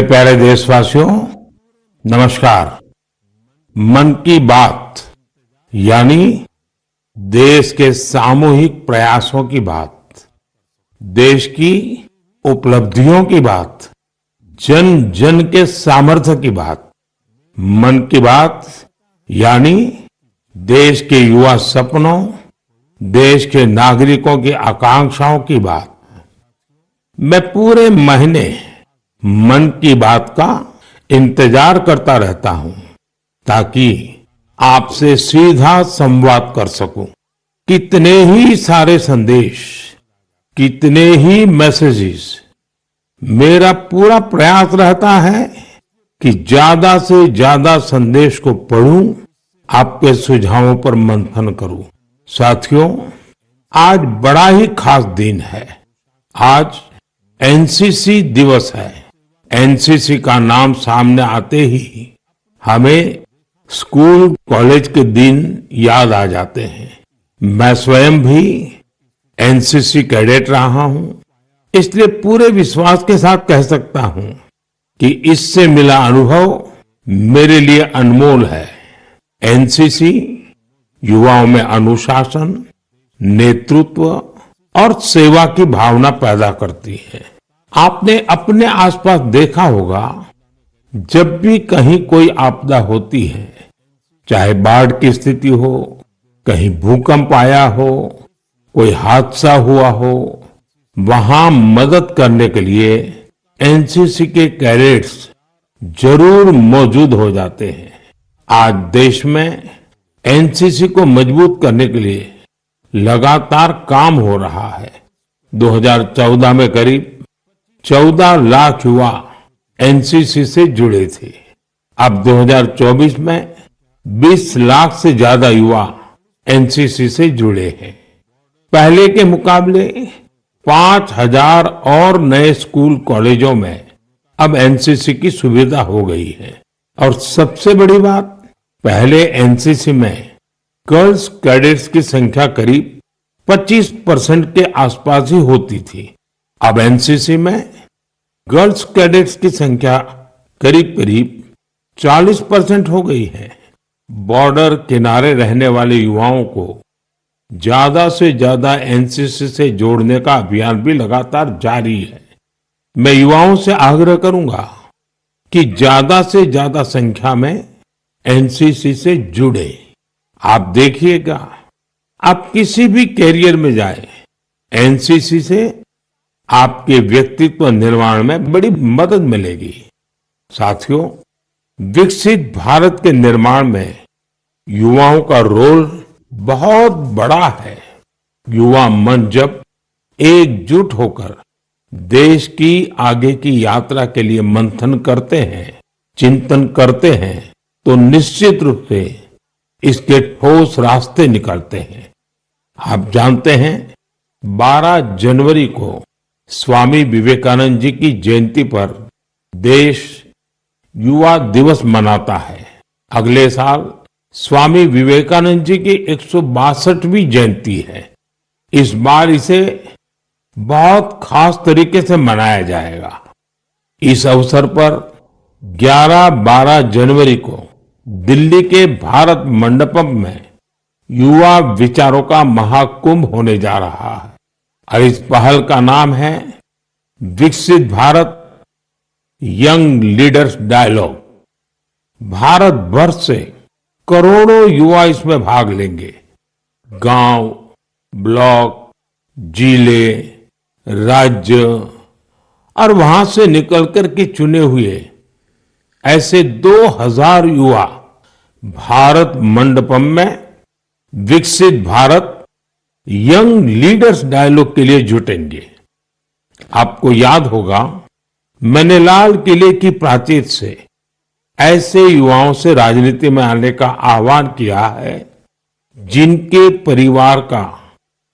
प्यारे देशवासियों, नमस्कार। मन की बात यानी देश के सामूहिक प्रयासों की बात, देश की उपलब्धियों की बात, जन जन के सामर्थ्य की बात। मन की बात यानी देश के युवा सपनों, देश के नागरिकों की आकांक्षाओं की बात। मैं पूरे महीने मन की बात का इंतजार करता रहता हूं ताकि आपसे सीधा संवाद कर सकूं। कितने ही सारे संदेश, कितने ही मैसेजेस। मेरा पूरा प्रयास रहता है कि ज्यादा से ज्यादा संदेश को पढूं, आपके सुझावों पर मंथन करूं। साथियों, आज बड़ा ही खास दिन है। आज एनसीसी दिवस है। एनसीसी का नाम सामने आते ही हमें स्कूल कॉलेज के दिन याद आ जाते हैं। मैं स्वयं भी एनसीसी कैडेट रहा हूं, इसलिए पूरे विश्वास के साथ कह सकता हूं कि इससे मिला अनुभव मेरे लिए अनमोल है। एनसीसी युवाओं में अनुशासन, नेतृत्व और सेवा की भावना पैदा करती है। आपने अपने आसपास देखा होगा, जब भी कहीं कोई आपदा होती है, चाहे बाढ़ की स्थिति हो, कहीं भूकंप आया हो, कोई हादसा हुआ हो, वहां मदद करने के लिए एनसीसी के कैडेट्स जरूर मौजूद हो जाते हैं। आज देश में एनसीसी को मजबूत करने के लिए लगातार काम हो रहा है। 2014 में करीब 14 लाख युवा एनसीसी से जुड़े थे। अब 2024 में 20 लाख से ज्यादा युवा एनसीसी से जुड़े हैं। पहले के मुकाबले 5,000 और नए स्कूल कॉलेजों में अब एनसीसी की सुविधा हो गई है। और सबसे बड़ी बात, पहले एनसीसी में गर्ल्स कैडेट्स की संख्या करीब 25% के आसपास ही होती थी। अब एनसीसी में गर्ल्स कैडेट्स की संख्या करीब करीब 40% हो गई है। बॉर्डर किनारे रहने वाले युवाओं को ज्यादा से ज्यादा एनसीसी से जोड़ने का अभियान भी लगातार जारी है। मैं युवाओं से आग्रह करूंगा कि ज्यादा से ज्यादा संख्या में एनसीसी से जुड़े। आप देखिएगा, आप किसी भी कैरियर में जाए, एनसीसी से आपके व्यक्तित्व निर्माण में बड़ी मदद मिलेगी। साथियों, विकसित भारत के निर्माण में युवाओं का रोल बहुत बड़ा है। युवा मन जब एकजुट होकर देश की आगे की यात्रा के लिए मंथन करते हैं, चिंतन करते हैं, तो निश्चित रूप से इसके ठोस रास्ते निकलते हैं। आप जानते हैं, 12 जनवरी को स्वामी विवेकानंद जी की जयंती पर देश युवा दिवस मनाता है। अगले साल स्वामी विवेकानंद जी की 162वीं जयंती है। इस बार इसे बहुत खास तरीके से मनाया जाएगा। इस अवसर पर 11-12 जनवरी को दिल्ली के भारत मंडपम में युवा विचारों का महाकुंभ होने जा रहा है। और इस पहल का नाम है विकसित Bharat young leaders dialogue. Bharat भर से करोड़ों युवा इसमें भाग लेंगे। गांव, ब्लॉक, जिले, राज्य और वहां से निकलकर के चुने हुए ऐसे 2000 युवा भारत मंडपम में विकसित भारत यंग लीडर्स डायलॉग के लिए जुटेंगे। आपको याद होगा, मैंने लाल किले की प्राचीर से ऐसे युवाओं से राजनीति में आने का आह्वान किया है जिनके परिवार का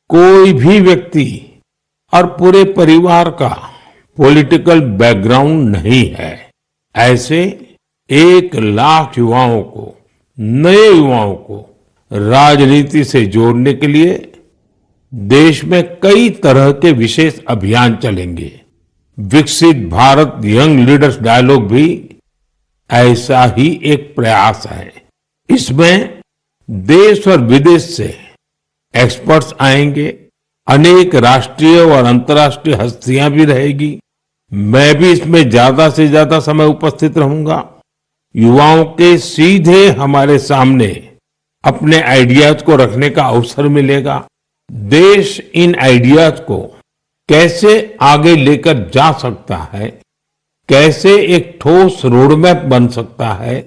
कोई भी व्यक्ति और पूरे परिवार का पॉलिटिकल बैकग्राउंड नहीं है। ऐसे 1 लाख युवाओं को, नए युवाओं को राजनीति से जोड़ने के लिए देश में कई तरह के विशेष अभियान चलेंगे। विकसित भारत यंग लीडर्स डायलॉग भी ऐसा ही एक प्रयास है। इसमें देश और विदेश से एक्सपर्ट्स आएंगे, अनेक राष्ट्रीय और अंतर्राष्ट्रीय हस्तियां भी रहेगी। मैं भी इसमें ज्यादा से ज्यादा समय उपस्थित रहूंगा। युवाओं के सीधे हमारे सामने अपने आइडियाज को रखने का अवसर मिलेगा। देश इन आइडियाज को कैसे आगे लेकर जा सकता है, कैसे एक ठोस रोडमैप बन सकता है,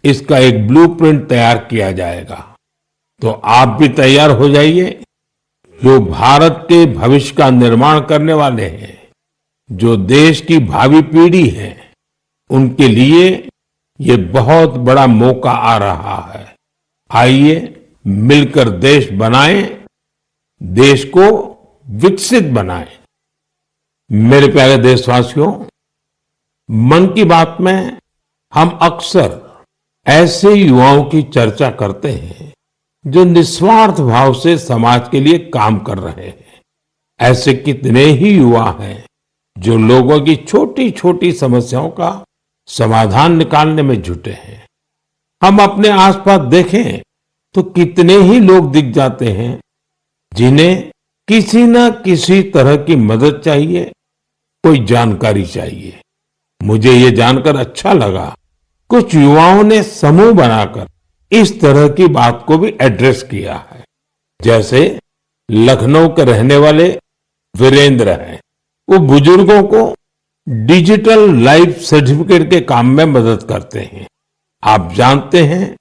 इसका एक ब्लूप्रिंट तैयार किया जाएगा। तो आप भी तैयार हो जाइए। जो भारत के भविष्य का निर्माण करने वाले हैं, जो देश की भावी पीढ़ी है, उनके लिए ये बहुत बड़ा मौका आ रहा है। आइए मिलकर देश बनाएं, देश को विकसित बनाएं। मेरे प्यारे देशवासियों, मन की बात में हम अक्सर ऐसे युवाओं की चर्चा करते हैं जो निस्वार्थ भाव से समाज के लिए काम कर रहे हैं। ऐसे कितने ही युवा हैं जो लोगों की छोटी छोटी समस्याओं का समाधान निकालने में जुटे हैं। हम अपने आसपास देखें तो कितने ही लोग दिख जाते हैं जिन्हें किसी न किसी तरह की मदद चाहिए, कोई जानकारी चाहिए। मुझे ये जानकर अच्छा लगा, कुछ युवाओं ने समूह बनाकर इस तरह की बात को भी एड्रेस किया है। जैसे लखनऊ के रहने वाले वीरेंद्र हैं, वो बुजुर्गों को डिजिटल लाइफ सर्टिफिकेट के काम में मदद करते हैं। आप जानते हैं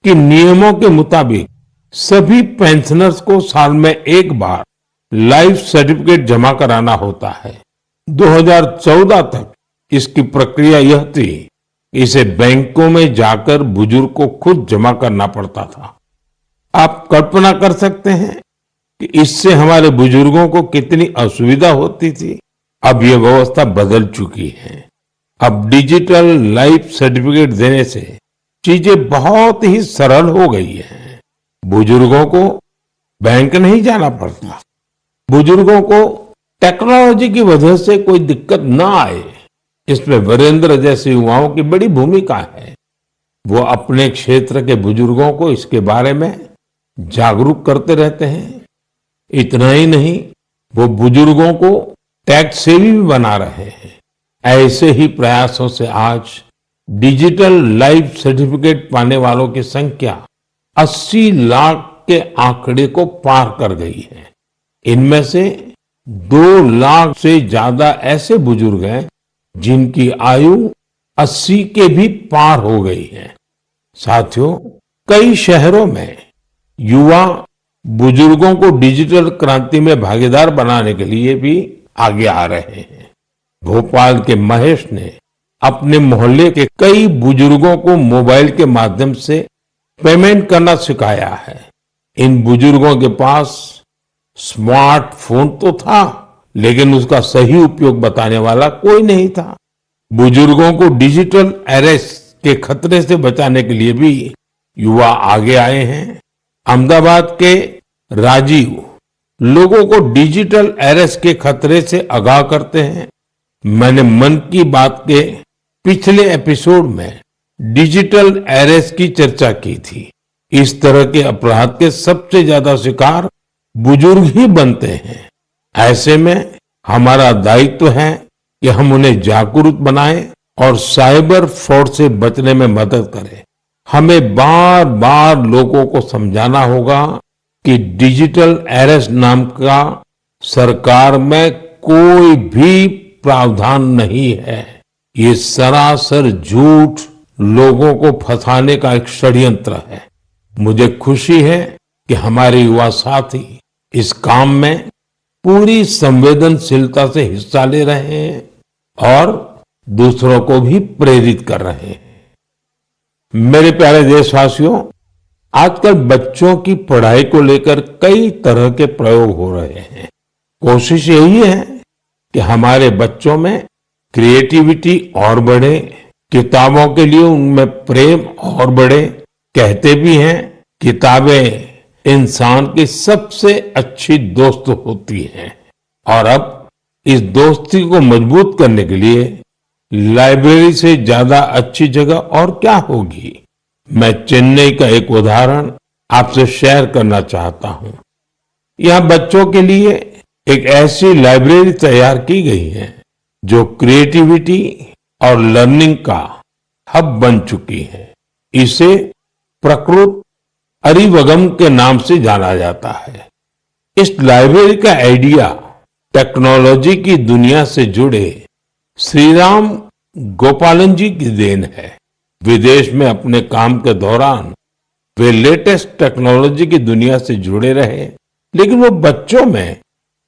कि नियमों के मुताबिक सभी पेंशनर्स को साल में एक बार लाइफ सर्टिफिकेट जमा कराना होता है। 2014 तक इसकी प्रक्रिया यह थी, इसे बैंकों में जाकर बुजुर्ग को खुद जमा करना पड़ता था। आप कल्पना कर सकते हैं कि इससे हमारे बुजुर्गों को कितनी असुविधा होती थी। अब यह व्यवस्था बदल चुकी है। अब डिजिटल लाइफ सर्टिफिकेट देने से चीजें बहुत ही सरल हो गई हैं। बुजुर्गों को बैंक नहीं जाना पड़ता। बुजुर्गों को टेक्नोलॉजी की वजह से कोई दिक्कत ना आए, इसमें वीरेंद्र जैसे युवाओं की बड़ी भूमिका है। वो अपने क्षेत्र के बुजुर्गों को इसके बारे में जागरूक करते रहते हैं। इतना ही नहीं, वो बुजुर्गों को टैक्स सेवी भी बना रहे हैं। ऐसे ही प्रयासों से आज डिजिटल लाइफ सर्टिफिकेट पाने वालों की संख्या 80 लाख के आंकड़े को पार कर गई है। इनमें से 2 लाख से ज्यादा ऐसे बुजुर्ग हैं जिनकी आयु 80 के भी पार हो गई है। साथियों, कई शहरों में युवा बुजुर्गों को डिजिटल क्रांति में भागीदार बनाने के लिए भी आगे आ रहे हैं। भोपाल के महेश ने अपने मोहल्ले के कई बुजुर्गों को मोबाइल के माध्यम से पेमेंट करना सिखाया है। इन बुजुर्गों के पास स्मार्टफोन तो था, लेकिन उसका सही उपयोग बताने वाला कोई नहीं था। बुजुर्गों को डिजिटल अरेस्ट के खतरे से बचाने के लिए भी युवा आगे आए हैं। अहमदाबाद के राजीव लोगों को डिजिटल अरेस्ट के खतरे से आगाह करते हैं। मैंने मन की बात के पिछले एपिसोड में डिजिटल अरेस्ट की चर्चा की थी। इस तरह के अपराध के सबसे ज्यादा शिकार बुजुर्ग ही बनते हैं। ऐसे में हमारा दायित्व है कि हम उन्हें जागरूक बनाएं और साइबर फ्रॉड से बचने में मदद करें। हमें बार बार लोगों को समझाना होगा कि डिजिटल अरेस्ट नाम का सरकार में कोई भी प्रावधान नहीं है। ये सरासर झूठ, लोगों को फंसाने का एक षड्यंत्र है। मुझे खुशी है कि हमारे युवा साथी इस काम में पूरी संवेदनशीलता से हिस्सा ले रहे हैं और दूसरों को भी प्रेरित कर रहे हैं। मेरे प्यारे देशवासियों, आजकल बच्चों की पढ़ाई को लेकर कई तरह के प्रयोग हो रहे हैं। कोशिश यही है कि हमारे बच्चों में क्रिएटिविटी और बढ़े, किताबों के लिए उनमें प्रेम और बढ़े। कहते भी हैं, किताबें इंसान की सबसे अच्छी दोस्त होती हैं। और अब इस दोस्ती को मजबूत करने के लिए लाइब्रेरी से ज्यादा अच्छी जगह और क्या होगी। मैं चेन्नई का एक उदाहरण आपसे शेयर करना चाहता हूं। यहां बच्चों के लिए एक ऐसी लाइब्रेरी तैयार की गई है जो क्रिएटिविटी और लर्निंग का हब बन चुकी है। इसे प्रकृत अरिवगम के नाम से जाना जाता है। इस लाइब्रेरी का आइडिया टेक्नोलॉजी की दुनिया से जुड़े श्रीराम गोपालन जी की देन है। विदेश में अपने काम के दौरान वे लेटेस्ट टेक्नोलॉजी की दुनिया से जुड़े रहे, लेकिन वो बच्चों में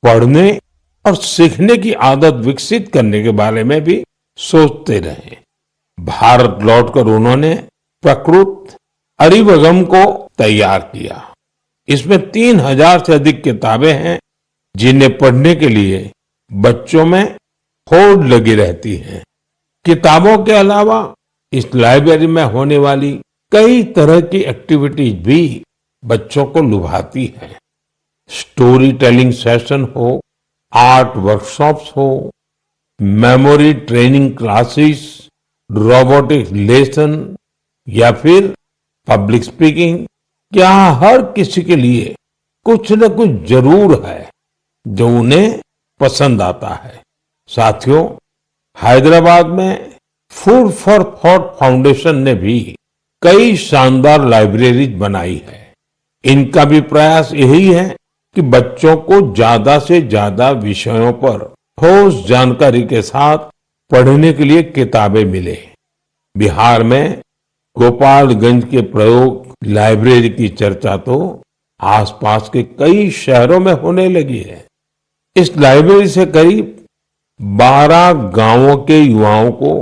पढ़ने और सीखने की आदत विकसित करने के बारे में भी सोचते रहे। भारत लौटकर उन्होंने प्रकृत अरिवगम को तैयार किया। इसमें 3000 से अधिक किताबें हैं जिन्हें पढ़ने के लिए बच्चों में होड़ लगी रहती है। किताबों के अलावा इस लाइब्रेरी में होने वाली कई तरह की एक्टिविटीज भी बच्चों को लुभाती है। स्टोरी टेलिंग सेशन हो, आर्ट वर्कशॉप्स हो, memory training classes, robotics lesson या फिर पब्लिक स्पीकिंग, क्या हर किसी के लिए कुछ न कुछ जरूर है जो उन्हें पसंद आता है। साथियों, हैदराबाद में फूड फॉर थॉट फाउंडेशन ने भी कई शानदार लाइब्रेरीज बनाई है। इनका भी प्रयास यही है कि बच्चों को ज्यादा से ज्यादा विषयों पर ठोस जानकारी के साथ पढ़ने के लिए किताबें मिले। बिहार में गोपालगंज के प्रयोग लाइब्रेरी की चर्चा तो आसपास के कई शहरों में होने लगी है। इस लाइब्रेरी से करीब 12 गांवों के युवाओं को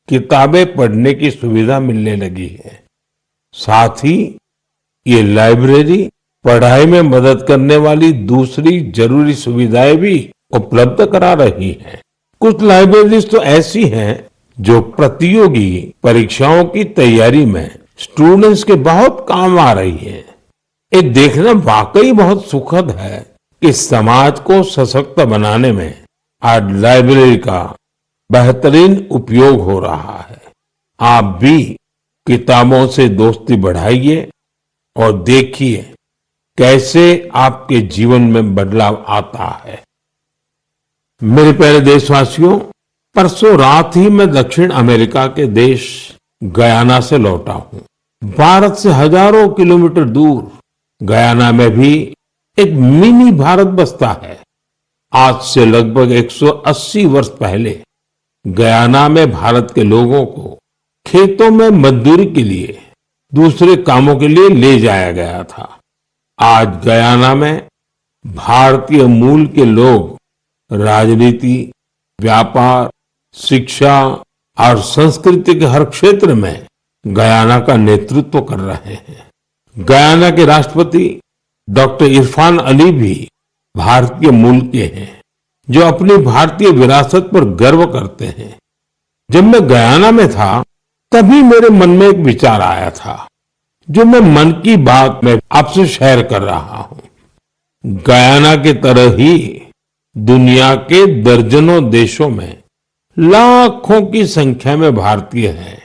किताबें पढ़ने की सुविधा मिलने लगी है। साथ ही ये लाइब्रेरी पढ़ाई में मदद करने वाली दूसरी जरूरी सुविधाएं भी उपलब्ध करा रही है। कुछ लाइब्रेरीज तो ऐसी हैं जो प्रतियोगी परीक्षाओं की तैयारी में स्टूडेंट्स के बहुत काम आ रही है। ये देखना वाकई बहुत सुखद है कि समाज को सशक्त बनाने में आज लाइब्रेरी का बेहतरीन उपयोग हो रहा है। आप भी किताबों से दोस्ती बढ़ाइए और देखिए कैसे आपके जीवन में बदलाव आता है। मेरे प्यारे देशवासियों, परसों रात ही मैं दक्षिण अमेरिका के देश गयाना से लौटा हूं। भारत से हजारों किलोमीटर दूर गयाना में भी एक मिनी भारत बसता है। आज से लगभग 180 वर्ष पहले गयाना में भारत के लोगों को खेतों में मजदूरी के लिए, दूसरे कामों के लिए ले जाया गया था। आज गयाना में भारतीय मूल के लोग राजनीति, व्यापार, शिक्षा और संस्कृति के हर क्षेत्र में गयाना का नेतृत्व कर रहे हैं। गयाना के राष्ट्रपति डॉक्टर इरफान अली भी भारतीय मूल के हैं, जो अपनी भारतीय विरासत पर गर्व करते हैं। जब मैं गयाना में था, तभी मेरे मन में एक विचार आया था, जो मैं मन की बात में आपसे शेयर कर रहा हूं। गयाना की तरह ही दुनिया के दर्जनों देशों में लाखों की संख्या में भारतीय हैं।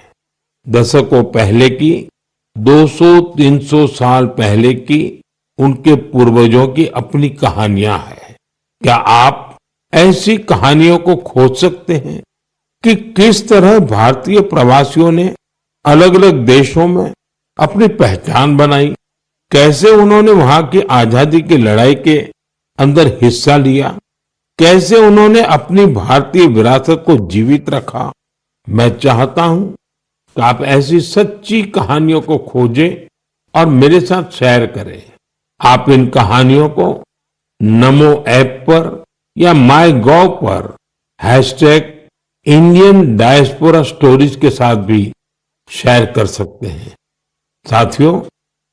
दशकों पहले की, 200-300 साल पहले की उनके पूर्वजों की अपनी कहानियां हैं। क्या आप ऐसी कहानियों को खोज सकते हैं कि किस तरह भारतीय प्रवासियों ने अलग अलग देशों में अपनी पहचान बनाई, कैसे उन्होंने वहां की आजादी की लड़ाई के अंदर हिस्सा लिया, कैसे उन्होंने अपनी भारतीय विरासत को जीवित रखा। मैं चाहता हूं कि आप ऐसी सच्ची कहानियों को खोजें और मेरे साथ शेयर करें। आप इन कहानियों को नमो ऐप पर या माई गॉव पर #इंडियन डायस्पोरा स्टोरीज के साथ भी शेयर कर सकते हैं। साथियों,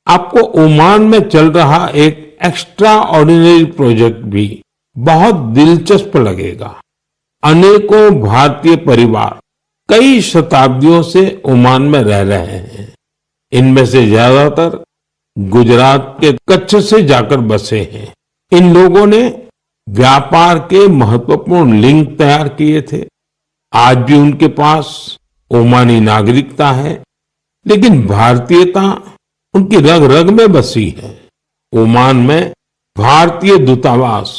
आपको ओमान में चल रहा एक एक्स्ट्रा ऑर्डिनरी प्रोजेक्ट भी बहुत दिलचस्प लगेगा। अनेकों भारतीय परिवार कई शताब्दियों से ओमान में रह रहे हैं। इनमें से ज्यादातर गुजरात के कच्छ से जाकर बसे हैं। इन लोगों ने व्यापार के महत्वपूर्ण लिंक तैयार किए थे। आज भी उनके पास ओमानी नागरिकता है, लेकिन भारतीयता उनकी रग रग में बसी है। ओमान में भारतीय दूतावास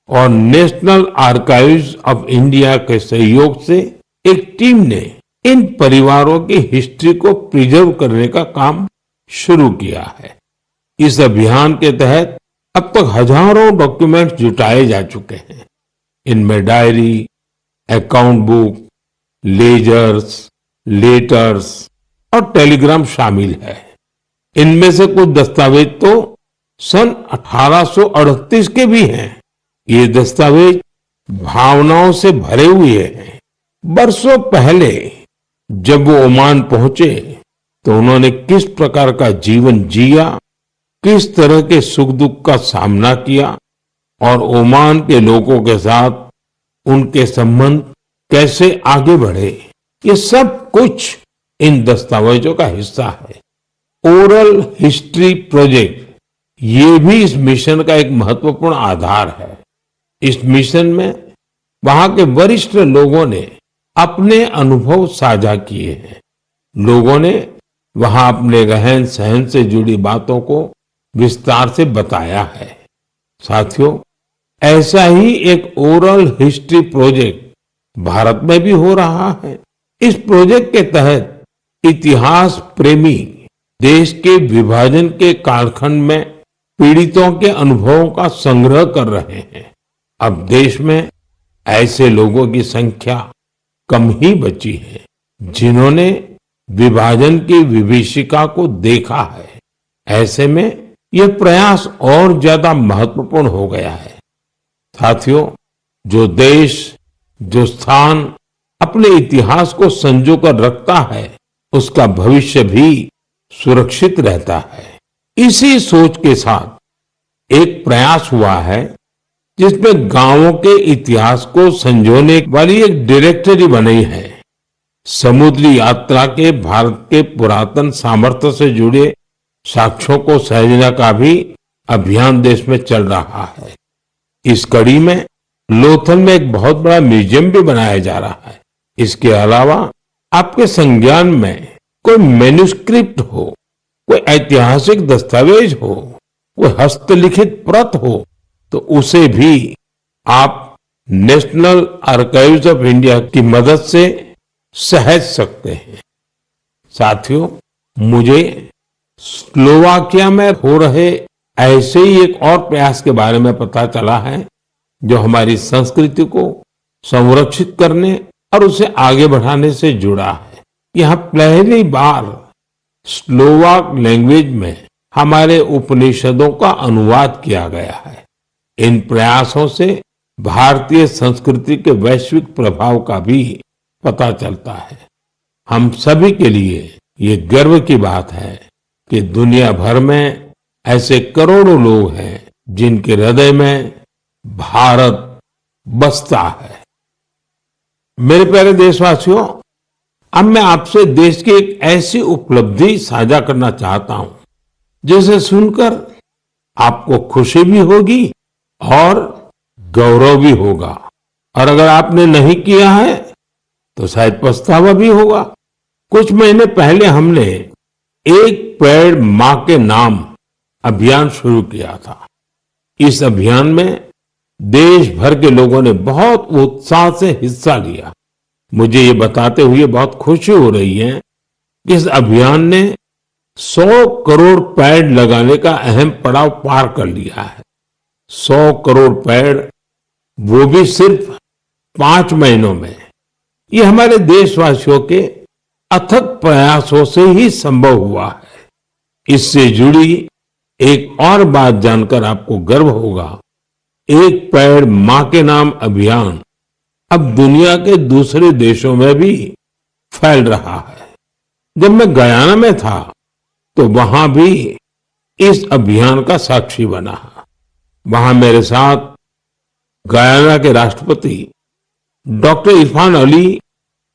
और नेशनल आर्काइव्स ऑफ इंडिया के सहयोग से एक टीम ने इन परिवारों की हिस्ट्री को प्रिजर्व करने का काम शुरू किया है। इस अभियान के तहत अब तक हजारों डॉक्यूमेंट्स जुटाए जा चुके हैं। इनमें diary, account book, ledgers, letters और टेलीग्राम शामिल है। इनमें से कुछ दस्तावेज तो सन 1838 के भी हैं। ये दस्तावेज भावनाओं से भरे हुए हैं। बरसों पहले जब वो ओमान पहुंचे तो उन्होंने किस प्रकार का जीवन जिया, किस तरह के सुख दुख का सामना किया और ओमान के लोगों के साथ उनके संबंध कैसे आगे बढ़े, ये सब कुछ इन दस्तावेजों का हिस्सा है। ओरल हिस्ट्री प्रोजेक्ट ये भी इस मिशन का एक महत्वपूर्ण आधार है। इस मिशन में वहां के वरिष्ठ लोगों ने अपने अनुभव साझा किए हैं। लोगों ने वहां अपने रहन सहन से जुड़ी बातों को विस्तार से बताया है। साथियों, ऐसा ही एक ओरल हिस्ट्री प्रोजेक्ट भारत में भी हो रहा है। इस प्रोजेक्ट के तहत इतिहास प्रेमी देश के विभाजन के कालखंड में पीड़ितों के अनुभवों का संग्रह कर रहे हैं। अब देश में ऐसे लोगों की संख्या कम ही बची है जिन्होंने विभाजन की विभीषिका को देखा है। ऐसे में यह प्रयास और ज्यादा महत्वपूर्ण हो गया है। साथियों, जो देश, जो स्थान अपने इतिहास को संजो कर रखता है, उसका भविष्य भी सुरक्षित रहता है। इसी सोच के साथ एक प्रयास हुआ है जिसमें गांवों के इतिहास को संजोने वाली एक डायरेक्टरी बनी है। समुद्री यात्रा के भारत के पुरातन सामर्थ्य से जुड़े साक्ष्यों को सहेजने का भी अभियान देश में चल रहा है। इस कड़ी में लोथल में एक बहुत बड़ा म्यूजियम भी बनाया जा रहा है। इसके अलावा आपके संज्ञान में कोई मैन्युस्क्रिप्ट हो, कोई ऐतिहासिक दस्तावेज हो, कोई हस्तलिखित प्रत हो, तो उसे भी आप नेशनल आर्काइव्स ऑफ इंडिया की मदद से सहेज सकते हैं। साथियों, मुझे स्लोवाकिया में हो रहे ऐसे ही एक और प्रयास के बारे में पता चला है जो हमारी संस्कृति को संरक्षित करने और उसे आगे बढ़ाने से जुड़ा है। यहाँ पहली बार स्लोवाक लैंग्वेज में हमारे उपनिषदों का अनुवाद किया गया है। इन प्रयासों से भारतीय संस्कृति के वैश्विक प्रभाव का भी पता चलता है। हम सभी के लिए ये गर्व की बात है कि दुनिया भर में ऐसे करोड़ों लोग हैं जिनके हृदय में भारत बसता है। मेरे प्यारे देशवासियों, अब मैं आपसे देश की एक ऐसी उपलब्धि साझा करना चाहता हूं जिसे सुनकर आपको खुशी भी होगी और गौरव भी होगा, और अगर आपने नहीं किया है तो शायद पछतावा भी होगा। कुछ महीने पहले हमने एक पेड़ मां के नाम अभियान शुरू किया था। इस अभियान में देश भर के लोगों ने बहुत उत्साह से हिस्सा लिया। मुझे ये बताते हुए बहुत खुशी हो रही है कि इस अभियान ने 100 करोड़ पेड़ लगाने का अहम पड़ाव पार कर लिया है। 100 करोड़ पेड़, वो भी सिर्फ 5 महीनों में। ये हमारे देशवासियों के अथक प्रयासों से ही संभव हुआ है। इससे जुड़ी एक और बात जानकर आपको गर्व होगा। एक पेड़ मां के नाम अभियान अब दुनिया के दूसरे देशों में भी फैल रहा है। जब मैं गयाना में था तो वहां भी इस अभियान का साक्षी बना। वहां मेरे साथ गयाना के राष्ट्रपति डॉक्टर इरफान अली,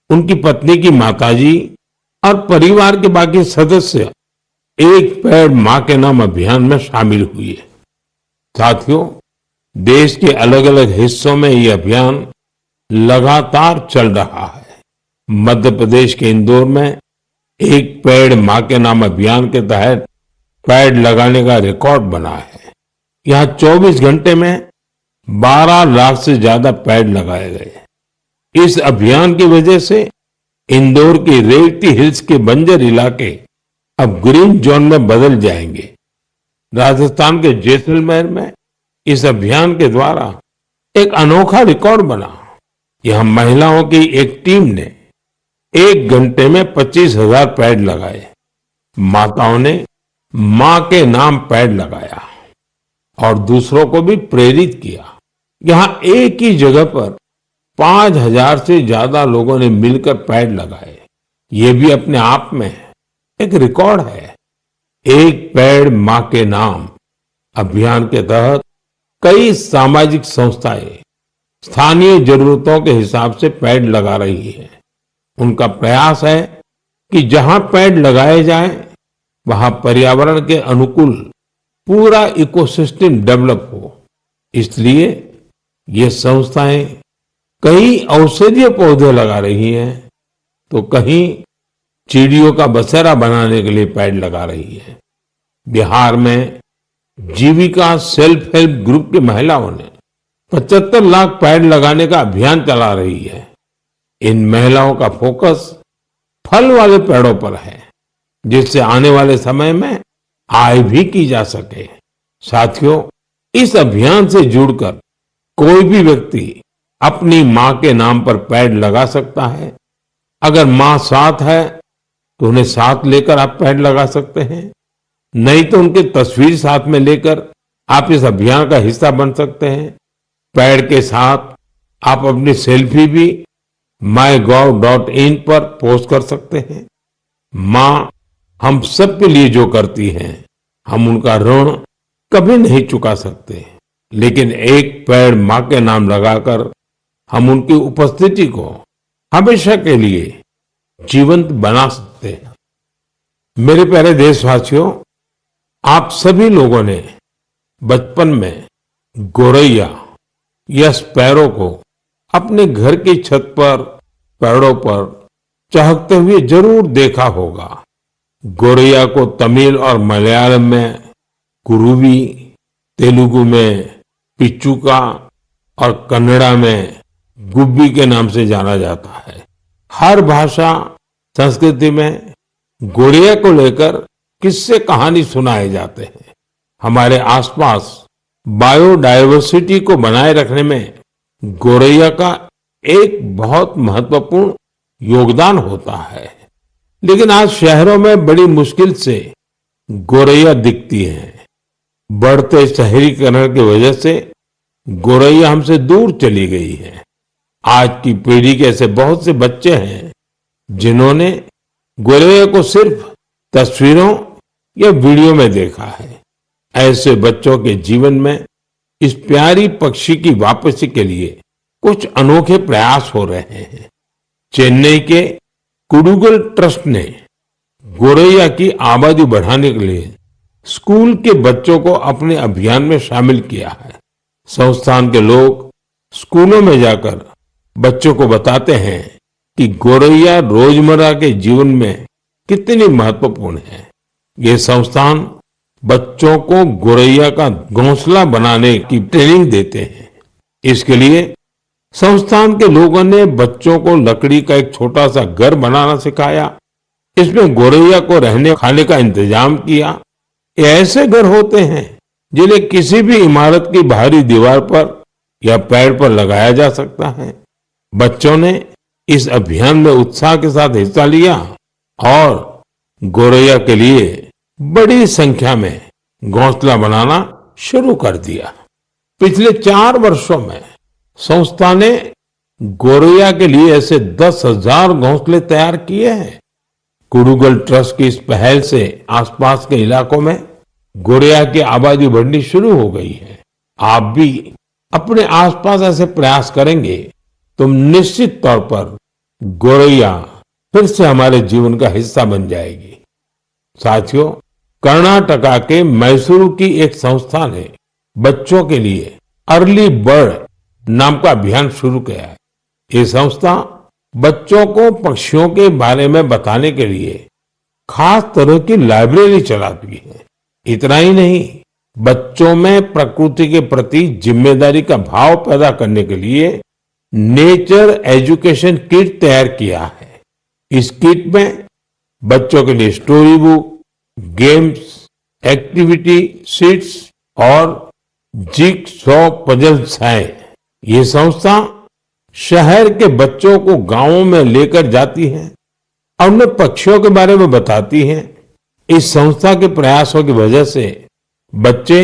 उनकी पत्नी की माताजी और परिवार के बाकी सदस्य एक पेड़ मां के नाम अभियान में शामिल हुए। साथियों, देश के अलग अलग हिस्सों में ये अभियान लगातार चल रहा है। मध्य प्रदेश के इंदौर में एक पेड़ मां के नाम अभियान के तहत पेड़ लगाने का रिकॉर्ड बना है। यहाँ 24 घंटे में 12 लाख से ज्यादा पेड़ लगाए गए। इस अभियान की वजह से इंदौर की रेवती हिल्स के बंजर इलाके अब ग्रीन जोन में बदल जाएंगे। राजस्थान के जैसलमेर में इस अभियान के द्वारा एक अनोखा रिकॉर्ड बना। यहां महिलाओं की एक टीम ने 1 घंटे में 25,000 पेड़ लगाए। माताओं ने मां के नाम पेड़ लगाया और दूसरों को भी प्रेरित किया। यहां एक ही जगह पर 5,000 से ज्यादा लोगों ने मिलकर पेड़ लगाए। ये भी अपने आप में एक रिकॉर्ड है। एक पेड़ मां के नाम अभियान के तहत कई सामाजिक संस्थाएं स्थानीय जरूरतों के हिसाब से पेड़ लगा रही है। उनका प्रयास है कि जहां पेड़ लगाए जाएं, वहां पर्यावरण के अनुकूल पूरा इकोसिस्टम डेवलप हो। इसलिए ये संस्थाएं कई औषधीय पौधे लगा रही हैं, तो कहीं चिड़ियों का बसेरा बनाने के लिए पेड़ लगा रही है। बिहार में जीविका सेल्फ हेल्प ग्रुप की महिलाओं ने 75 लाख पेड़ लगाने का अभियान चला रही है। इन महिलाओं का फोकस फल वाले पेड़ों पर है, जिससे आने वाले समय में आय भी की जा सके। साथियों, इस अभियान से जुड़कर कोई भी व्यक्ति अपनी मां के नाम पर पेड़ लगा सकता है। अगर मां साथ है तो उन्हें साथ लेकर आप पेड़ लगा सकते हैं, नहीं तो उनकी तस्वीर साथ में लेकर आप इस अभियान का हिस्सा बन सकते हैं। पेड़ के साथ आप अपनी सेल्फी भी mygov.in पर पोस्ट कर सकते हैं। मां हम सब के लिए जो करती हैं, हम उनका ऋण कभी नहीं चुका सकते, लेकिन एक पेड़ मां के नाम लगाकर हम उनकी उपस्थिति को हमेशा के लिए जीवंत बना सकते हैं। मेरे प्यारे देशवासियों, आप सभी लोगों ने बचपन में गोरैया या स्पैरो को अपने घर की छत पर, पेड़ों पर चहकते हुए जरूर देखा होगा। गोरैया को तमिल और मलयालम में कुरुवी, तेलुगु में पिचुका और कन्नड़ा में गुब्बी के नाम से जाना जाता है। हर भाषा संस्कृति में गोरैया को लेकर किस्से कहानी सुनाए जाते हैं। हमारे आसपास बायोडायवर्सिटी को बनाए रखने में गोरैया का एक बहुत महत्वपूर्ण योगदान होता है। लेकिन आज शहरों में बड़ी मुश्किल से गोरैया दिखती हैं। बढ़ते शहरीकरण की वजह से गोरैया हमसे दूर चली गई है। आज की पीढ़ी के ऐसे बहुत से बच्चे हैं जिन्होंने गोरैया को सिर्फ तस्वीरों या वीडियो में देखा है। ऐसे बच्चों के जीवन में इस प्यारी पक्षी की वापसी के लिए कुछ अनोखे प्रयास हो रहे हैं। चेन्नई के कुडुगल ट्रस्ट ने गोरैया की आबादी बढ़ाने के लिए स्कूल के बच्चों को अपने अभियान में शामिल किया है। संस्थान के लोग स्कूलों में जाकर बच्चों को बताते हैं कि गोरैया रोजमर्रा के जीवन में कितनी महत्वपूर्ण है। ये संस्थान बच्चों को गोरैया का घोंसला बनाने की ट्रेनिंग देते हैं। इसके लिए संस्थान के लोगों ने बच्चों को लकड़ी का एक छोटा सा घर बनाना सिखाया। इसमें गोरैया को रहने खाने का इंतजाम किया। ये ऐसे घर होते हैं जिन्हें किसी भी इमारत की बाहरी दीवार पर या पेड़ पर लगाया जा सकता है। बच्चों ने इस अभियान में उत्साह के साथ हिस्सा लिया और गोरैया के लिए बड़ी संख्या में घोंसला बनाना शुरू कर दिया। पिछले 4 वर्षों में संस्था ने गोरैया के लिए ऐसे 10,000 घोंसले तैयार किए हैं। कुडुगल ट्रस्ट की इस पहल से आसपास के इलाकों में गोरैया की आबादी बढ़नी शुरू हो गई है। आप भी अपने आसपास ऐसे प्रयास करेंगे तो निश्चित तौर पर गोरैया फिर से हमारे जीवन का हिस्सा बन जाएगी। साथियों, कर्नाटका के मैसूरू की एक संस्था ने बच्चों के लिए अर्ली बर्ड नाम का अभियान शुरू किया है। ये संस्था बच्चों को पक्षियों के बारे में बताने के लिए खास तरह की लाइब्रेरी चलाती है। इतना ही नहीं, बच्चों में प्रकृति के प्रति जिम्मेदारी का भाव पैदा करने के लिए नेचर एजुकेशन किट तैयार किया है। इस किट में बच्चों के लिए story book, games, activity sheets और जिगसॉ पजल्स हैं। ये संस्था शहर के बच्चों को गांवों में लेकर जाती है और उन्हें पक्षियों के बारे में बताती है। इस संस्था के प्रयासों की वजह से बच्चे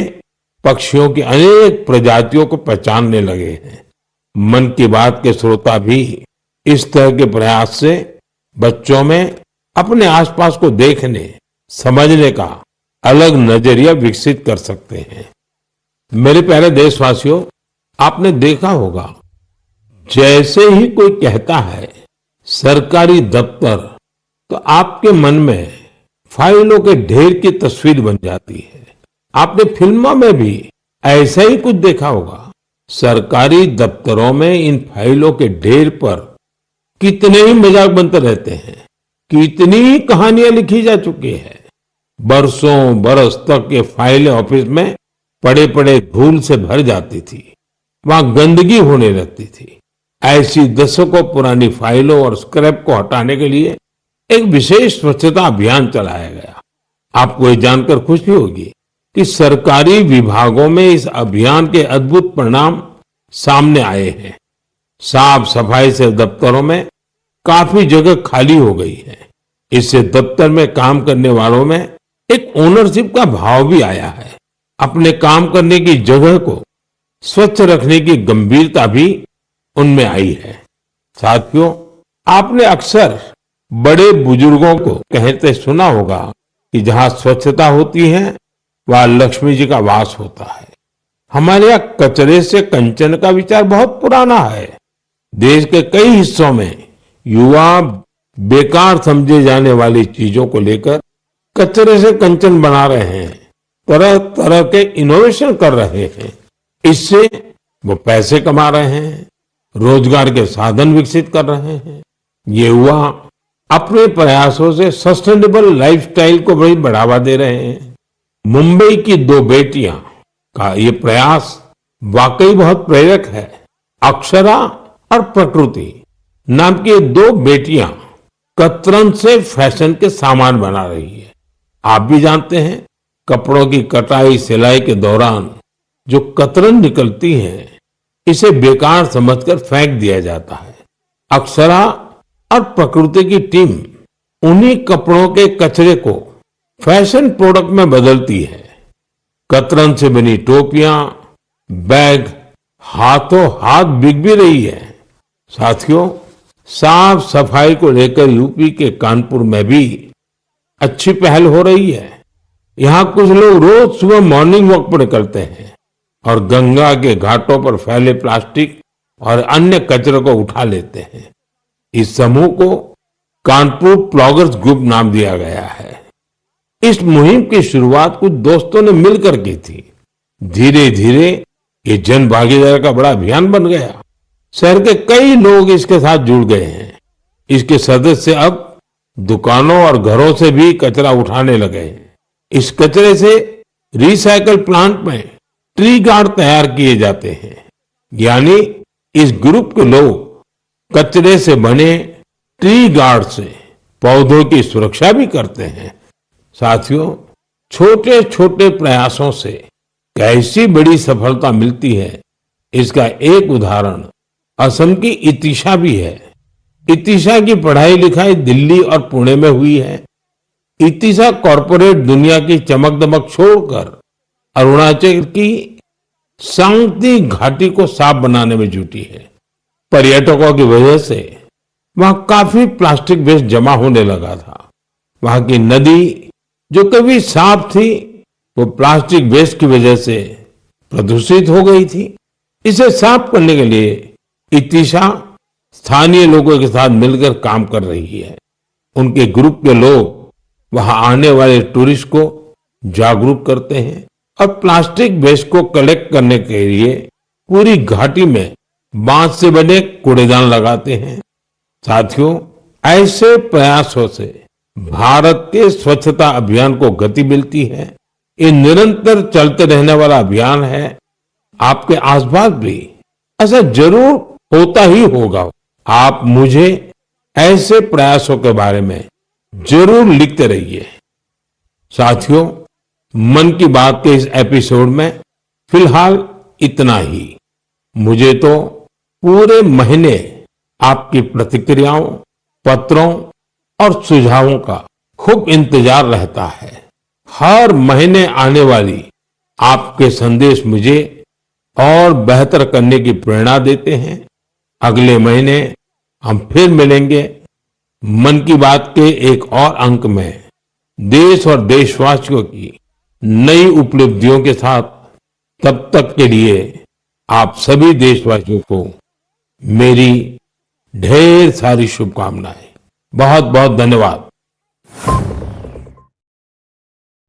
पक्षियों की अनेक प्रजातियों को पहचानने लगे हैं। मन की बात के श्रोता भी इस तरह के प्रयास से बच्चों में अपने आसपास को देखने, समझने का अलग नजरिया विकसित कर सकते हैं। मेरे प्यारे देशवासियों, आपने देखा होगा, जैसे ही कोई कहता है सरकारी दफ्तर, तो आपके मन में फाइलों के ढेर की तस्वीर बन जाती है। आपने फिल्मों में भी ऐसा ही कुछ देखा होगा। सरकारी दफ्तरों में इन फाइलों के ढेर पर कितने ही मजाक बनते रहते हैं, कितनी ही कहानियां लिखी जा चुकी है। बरसों बरस तक ये फाइलें ऑफिस में पड़े पड़े धूल से भर जाती थी, वहां गंदगी होने लगती थी। ऐसी दशकों पुरानी फाइलों और स्क्रैप को हटाने के लिए एक विशेष स्वच्छता अभियान चलाया गया। आपको ये जानकर खुशी होगी कि सरकारी विभागों में इस अभियान के अद्भुत परिणाम सामने आए हैं। साफ सफाई से दफ्तरों में काफी जगह खाली हो गई है। इससे दफ्तर में काम करने वालों में एक ओनरशिप का भाव भी आया है। अपने काम करने की जगह को स्वच्छ रखने की गंभीरता भी उनमें आई है। साथियों, आपने अक्सर बड़े बुजुर्गों को कहते सुना होगा कि जहां स्वच्छता होती है वहां लक्ष्मी जी का वास होता है। हमारे यहाँ कचरे से कंचन का विचार बहुत पुराना है। देश के कई हिस्सों में युवा बेकार समझे जाने वाली चीजों को लेकर कचरे से कंचन बना रहे हैं, तरह तरह के इनोवेशन कर रहे हैं। इससे वो पैसे कमा रहे हैं, रोजगार के साधन विकसित कर रहे हैं। ये युवा अपने प्रयासों से सस्टेनेबल लाइफस्टाइल को बड़ी बढ़ावा दे रहे हैं। मुंबई की दो बेटियां का ये प्रयास वाकई बहुत प्रेरक है। अक्षरा और प्रकृति नाम की ये दो बेटियां कतरन से फैशन के सामान बना रही है। आप भी जानते हैं, कपड़ों की कटाई सिलाई के दौरान जो कतरन निकलती है, इसे बेकार समझकर फेंक दिया जाता है। अक्षरा और प्रकृति की टीम उन्हीं कपड़ों के कचरे को फैशन प्रोडक्ट में बदलती है। कतरन से बनी टोपियां, बैग हाथों हाथ बिक भी रही है। साथियों, साफ सफाई को लेकर यूपी के कानपुर में भी अच्छी पहल हो रही है। यहाँ कुछ लोग रोज सुबह मॉर्निंग वॉक पर निकलते हैं और गंगा के घाटों पर फैले प्लास्टिक और अन्य कचरे को उठा लेते हैं। इस समूह को कानपुर प्लॉगर्स ग्रुप नाम दिया गया है। इस मुहिम की शुरुआत कुछ दोस्तों ने मिलकर की थी। धीरे धीरे ये जन भागीदारी का बड़ा अभियान बन गया। शहर के कई लोग इसके साथ जुड़ गए हैं। इसके सदस्य अब दुकानों और घरों से भी कचरा उठाने लगे हैं। इस कचरे से रिसाइकल प्लांट में ट्री गार्ड तैयार किए जाते हैं। यानी इस ग्रुप के लोग कचरे से बने ट्री गार्ड से पौधों की सुरक्षा भी करते हैं। साथियों, छोटे छोटे प्रयासों से कैसी बड़ी सफलता मिलती है, इसका एक उदाहरण असम की इतिशा भी है। इतिशा की पढ़ाई लिखाई दिल्ली और पुणे में हुई है। इतिशा कॉरपोरेट दुनिया की चमक दमक छोड़कर अरुणाचल की सांगती घाटी को साफ बनाने में जुटी है। पर्यटकों की वजह से वहां काफी प्लास्टिक वेस्ट जमा होने लगा था। वहां की नदी जो कभी साफ थी, वो प्लास्टिक वेस्ट की वजह से प्रदूषित हो गई थी। इसे साफ करने के लिए इतिशा स्थानीय लोगों के साथ मिलकर काम कर रही है। उनके ग्रुप के लोग वहां आने वाले टूरिस्ट को जागरूक करते हैं और प्लास्टिक वेस्ट को कलेक्ट करने के लिए पूरी घाटी में बांस से बने कूड़ेदान लगाते हैं। साथियों, ऐसे प्रयासों से भारत के स्वच्छता अभियान को गति मिलती है। ये निरंतर चलते रहने वाला अभियान है। आपके आसपास भी ऐसा जरूर होता ही होगा। आप मुझे ऐसे प्रयासों के बारे में जरूर लिखते रहिए। साथियों, मन की बात के इस एपिसोड में फिलहाल इतना ही। मुझे तो पूरे महीने आपकी प्रतिक्रियाओं, पत्रों और सुझावों का खूब इंतजार रहता है। हर महीने आने वाली आपके संदेश मुझे और बेहतर करने की प्रेरणा देते हैं। अगले महीने हम फिर मिलेंगे मन की बात के एक और अंक में, देश और देशवासियों की नई उपलब्धियों के साथ। तब तक के लिए आप सभी देशवासियों को मेरी ढेर सारी शुभकामनाएं। बहुत बहुत धन्यवाद।